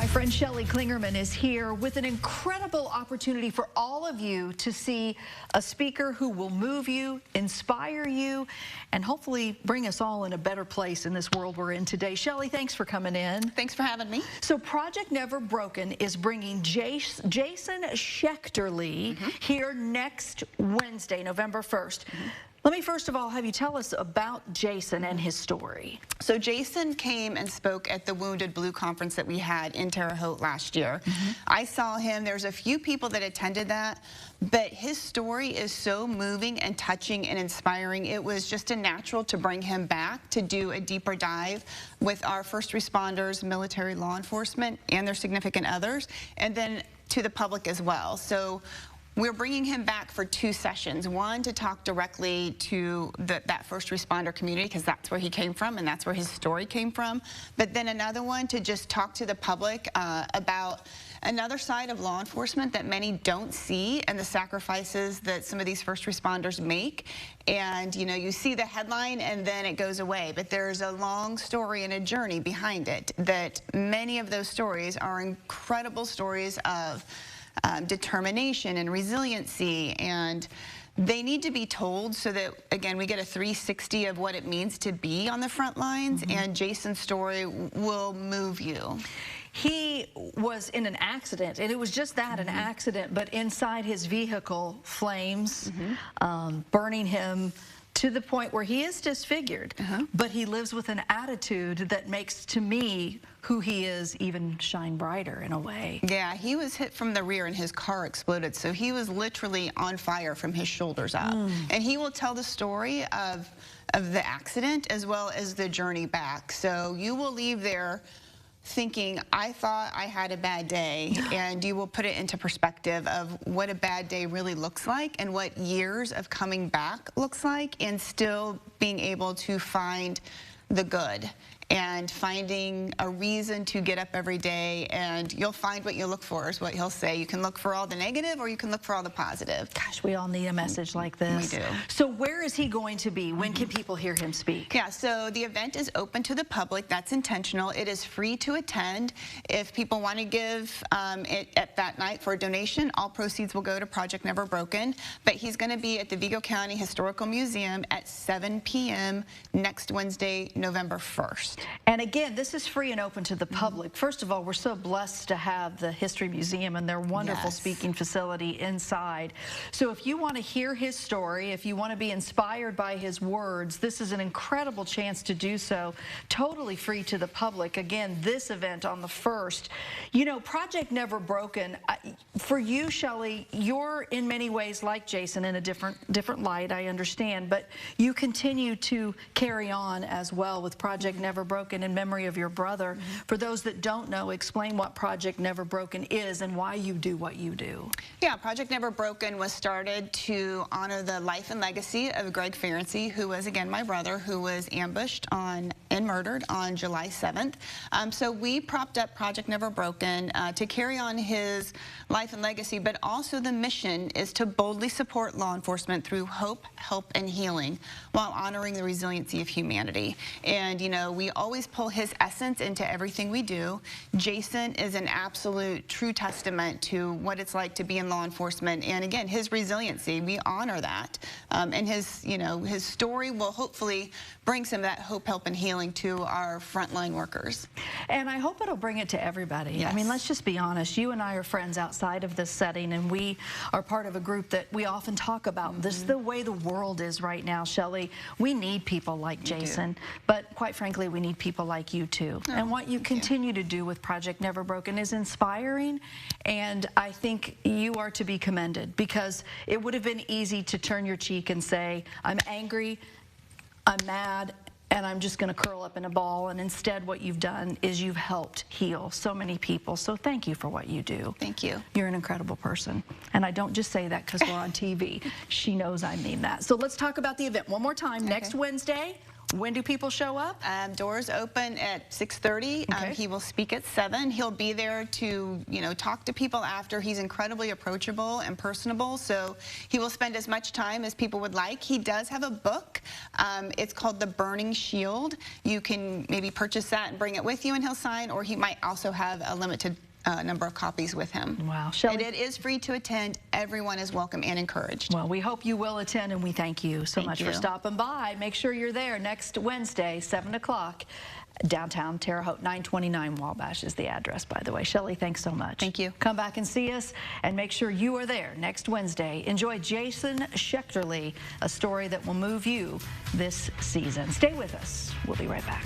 friend Shelley Klingerman is here with an incredible opportunity for all of you to see a speaker who will move you, inspire you, and hopefully bring us all in a better place in this world we're in today. Shelley, thanks for coming in. Thanks for having me. So Project Never Broken is bringing Jason Schechterle here next Wednesday, November 1st. Let me first of all have you tell us about Jason and his story. So Jason came and spoke at the Wounded Blue conference that we had in Terre, Haute last year. I saw him. There's a few people that attended that, but his story is so moving and touching and inspiring. It was just a natural to bring him back to do a deeper dive with our first responders, military, law enforcement, and their significant others, and then to the public as well. So we're bringing him back for 2 sessions. One, to talk directly to that first responder community, because that's where he came from and that's where his story came from. But then another one to just talk to the public about another side of law enforcement that many don't see, and the sacrifices that some of these first responders make. And you know, you see the headline and then it goes away, but there's a long story and a journey behind it, that many of those stories are incredible stories of determination and resiliency, and they need to be told so that, again, we get a 360 of what it means to be on the front lines, and Jason's story will move you. He was in an accident, and it was just that, an accident, but inside his vehicle, flames, burning him to the point where he is disfigured, but he lives with an attitude that makes, to me, who he is even shine brighter in a way. Yeah, he was hit from the rear and his car exploded, so he was literally on fire from his shoulders up. And he will tell the story of the accident as well as the journey back. So you will leave there thinking, I thought I had a bad day, and you will put it into perspective of what a bad day really looks like and what years of coming back looks like, and still being able to find the good and finding a reason to get up every day. And you'll find what you look for, is what he'll say. You can look for all the negative, or you can look for all the positive. Gosh, we all need a message like this. We do. So where is he going to be? When can people hear him speak? Yeah, so the event is open to the public. That's intentional. It is free to attend. If people want to give it at that night for a donation, all proceeds will go to Project Never Broken. But he's going to be at the Vigo County Historical Museum at 7 p.m. next Wednesday, November 1st. And again, this is free and open to the public. First of all, we're so blessed to have the History Museum and their wonderful speaking facility inside. So if you want to hear his story, if you want to be inspired by his words, this is an incredible chance to do so, totally free to the public. Again, this event on the 1st. You know, Project Never Broken, for you, Shelley, you're in many ways like Jason in a different light, I understand, but you continue to carry on as well with Project Never Broken in memory of your brother. For those that don't know, explain what Project Never Broken is and why you do what you do. Yeah, Project Never Broken was started to honor the life and legacy of Greg Ferenczi, who was, again, my brother, who was ambushed and murdered on July 7th. So we propped up Project Never Broken to carry on his life and legacy, but also the mission is to boldly support law enforcement through hope, help, and healing, while honoring the resiliency of humanity. And, you know, we always pull his essence into everything we do. Jason is an absolute true testament to what it's like to be in law enforcement, and again, his resiliency, we honor that. And his, you know, his story will hopefully bring some of that hope, help, and healing to our frontline workers. And I hope it'll bring it to everybody. Yes. I mean, let's just be honest. You and I are friends outside of this setting, and we are part of a group that we often talk about. This is the way the world is right now, Shelley. We need people like Jason, but quite frankly, we need people like you too. And what you continue to do with Project Never Broken is inspiring, and I think you are to be commended, because it would have been easy to turn your cheek and say, I'm angry, I'm mad, and I'm just going to curl up in a ball. And instead, what you've done is you've helped heal so many people. So thank you for what you do. Thank you. You're an incredible person. And I don't just say that because we're on TV. She knows I mean that. So let's talk about the event one more time. Next Wednesday, When do people show up? Doors open at 6:30. Okay. He will speak at 7. He'll be there to, talk to people after. He's incredibly approachable and personable, so he will spend as much time as people would like. He does have a book. It's called The Burning Shield. You can maybe purchase that and bring it with you and he'll sign, or he might also have a limited number of copies with him. Wow. And it is free to attend. Everyone is welcome and encouraged. Well, we hope you will attend, and we thank you so much for stopping by. Make sure you're there next Wednesday, 7 o'clock, downtown Terre Haute. 929 Wabash is the address, by the way. Shelley, thanks so much. Thank you. Come back and see us, and make sure you are there next Wednesday. Enjoy Jason Schechterle, a story that will move you this season. Stay with us. We'll be right back.